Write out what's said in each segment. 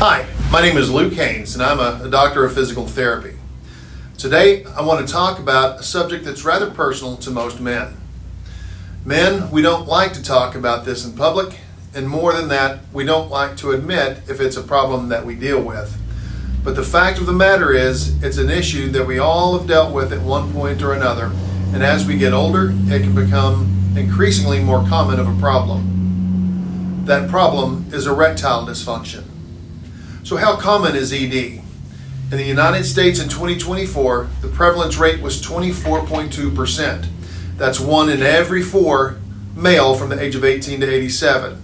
Hi, my name is Luke Haynes, and I'm a doctor of physical therapy. Today, I want to talk about a subject that's rather personal to most men. Men, we don't like to talk about this in public, and more than that, we don't like to admit if it's a problem that we deal with. But the fact of the matter is, it's an issue that we all have dealt with at one point or another, and as we get older, it can become increasingly more common of a problem. That problem is erectile dysfunction. So how common is ED? In the United States in 2024, the prevalence rate was 24.2%. That's 1 in every 4 male from the age of 18 to 87.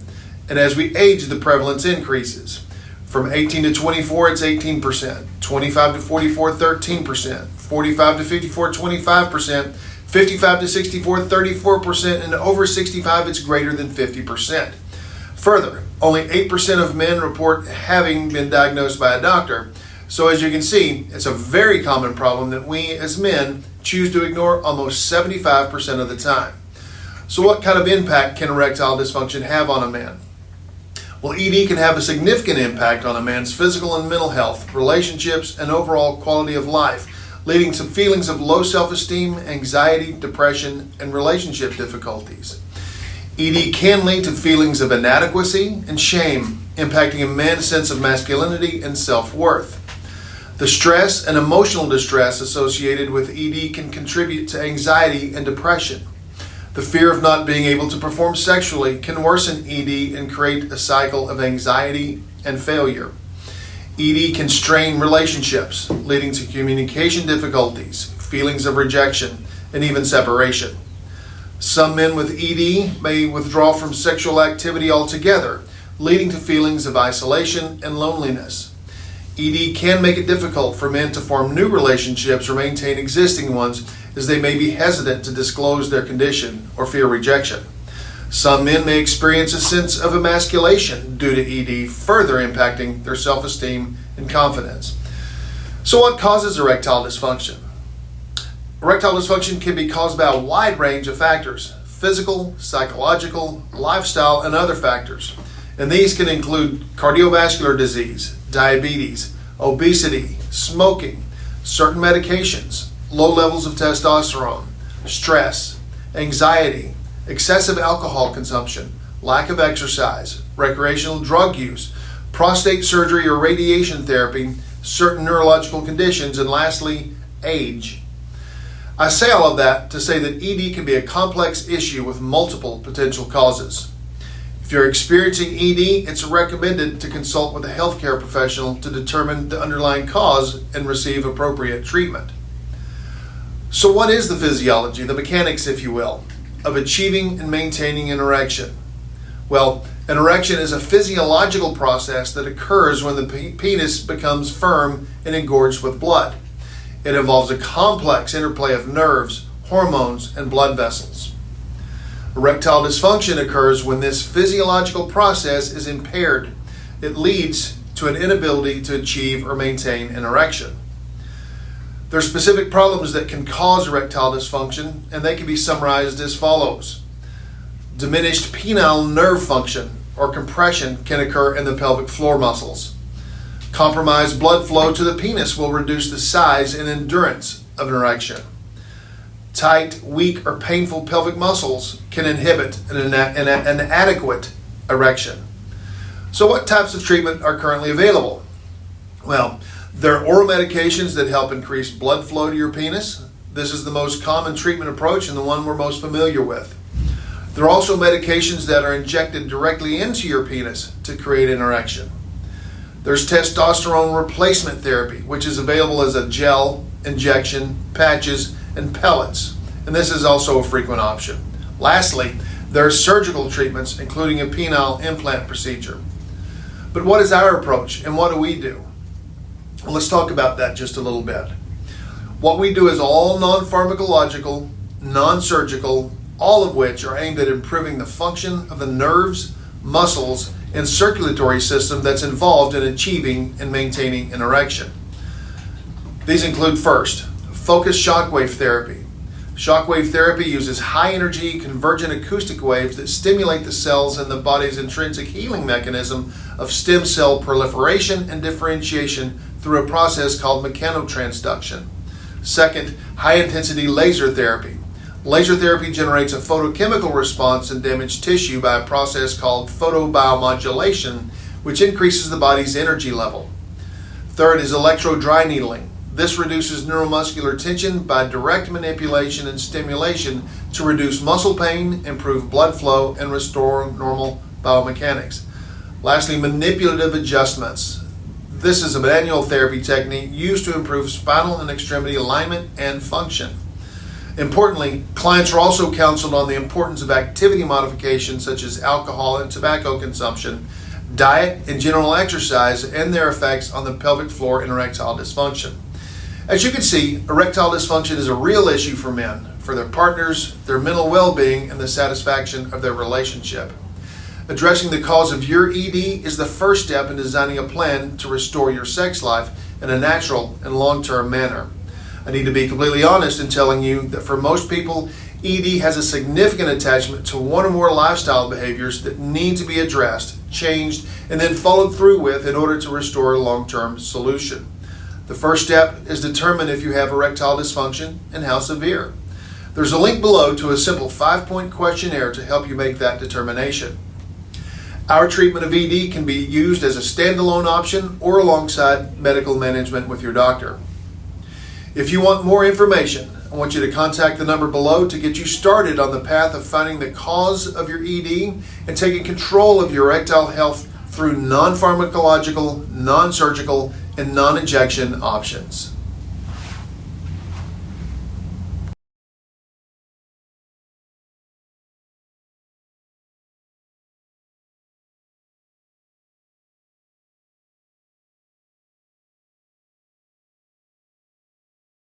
And as we age, the prevalence increases. From 18 to 24, it's 18%. 25 to 44, 13%. 45 to 54, 25%. 55 to 64, 34%. And over 65, it's greater than 50%. Further, only 8% of men report having been diagnosed by a doctor. So as you can see, it's a very common problem that we as men choose to ignore almost 75% of the time. So what kind of impact can erectile dysfunction have on a man? Well, ED can have a significant impact on a man's physical and mental health, relationships, and overall quality of life, leading to feelings of low self-esteem, anxiety, depression, and relationship difficulties. ED can lead to feelings of inadequacy and shame, impacting a man's sense of masculinity and self-worth. The stress and emotional distress associated with ED can contribute to anxiety and depression. The fear of not being able to perform sexually can worsen ED and create a cycle of anxiety and failure. ED can strain relationships, leading to communication difficulties, feelings of rejection, and even separation. Some men with ED may withdraw from sexual activity altogether, leading to feelings of isolation and loneliness. ED can make it difficult for men to form new relationships or maintain existing ones, as they may be hesitant to disclose their condition or fear rejection. Some men may experience a sense of emasculation due to ED, further impacting their self-esteem and confidence. So what causes erectile dysfunction? Erectile dysfunction can be caused by a wide range of factors: physical, psychological, lifestyle, and other factors. And these can include cardiovascular disease, diabetes, obesity, smoking, certain medications, low levels of testosterone, stress, anxiety, excessive alcohol consumption, lack of exercise, recreational drug use, prostate surgery or radiation therapy, certain neurological conditions, and lastly, age. I say all of that to say that ED can be a complex issue with multiple potential causes. If you're experiencing ED, it's recommended to consult with a healthcare professional to determine the underlying cause and receive appropriate treatment. So what is the physiology, the mechanics, if you will, of achieving and maintaining an erection? Well, an erection is a physiological process that occurs when the penis becomes firm and engorged with blood. It involves a complex interplay of nerves, hormones, and blood vessels. Erectile dysfunction occurs when this physiological process is impaired. It leads to an inability to achieve or maintain an erection. There are specific problems that can cause erectile dysfunction, and they can be summarized as follows. Diminished penile nerve function or compression can occur in the pelvic floor muscles. Compromised blood flow to the penis will reduce the size and endurance of an erection. Tight, weak, or painful pelvic muscles can inhibit an inadequate erection. So what types of treatment are currently available? Well, there are oral medications that help increase blood flow to your penis. This is the most common treatment approach and the one we're most familiar with. There are also medications that are injected directly into your penis to create an erection. There's testosterone replacement therapy, which is available as a gel, injection, patches, and pellets. And this is also a frequent option. Lastly, there are surgical treatments, including a penile implant procedure. But what is our approach and what do we do? Well, let's talk about that just a little bit. What we do is all non-pharmacological, non-surgical, all of which are aimed at improving the function of the nerves, muscles, and circulatory system that's involved in achieving and maintaining an erection. These include first, focused shockwave therapy. Shockwave therapy uses high-energy convergent acoustic waves that stimulate the cells in the body's intrinsic healing mechanism of stem cell proliferation and differentiation through a process called mechanotransduction. Second, high-intensity laser therapy. Laser therapy generates a photochemical response in damaged tissue by a process called photobiomodulation, which increases the body's energy level. Third is electro-dry needling. This reduces neuromuscular tension by direct manipulation and stimulation to reduce muscle pain, improve blood flow, and restore normal biomechanics. Lastly, manipulative adjustments. This is a manual therapy technique used to improve spinal and extremity alignment and function. Importantly, clients are also counseled on the importance of activity modification such as alcohol and tobacco consumption, diet, and general exercise, and their effects on the pelvic floor and erectile dysfunction. As you can see, erectile dysfunction is a real issue for men, for their partners, their mental well-being, and the satisfaction of their relationship. Addressing the cause of your ED is the first step in designing a plan to restore your sex life in a natural and long-term manner. I need to be completely honest in telling you that for most people, ED has a significant attachment to one or more lifestyle behaviors that need to be addressed, changed, and then followed through with in order to restore a long-term solution. The first step is determine if you have erectile dysfunction and how severe. There's a link below to a simple 5-point questionnaire to help you make that determination. Our treatment of ED can be used as a standalone option or alongside medical management with your doctor. If you want more information, I want you to contact the number below to get you started on the path of finding the cause of your ED and taking control of your erectile health through non-pharmacological, non-surgical, and non-injection options.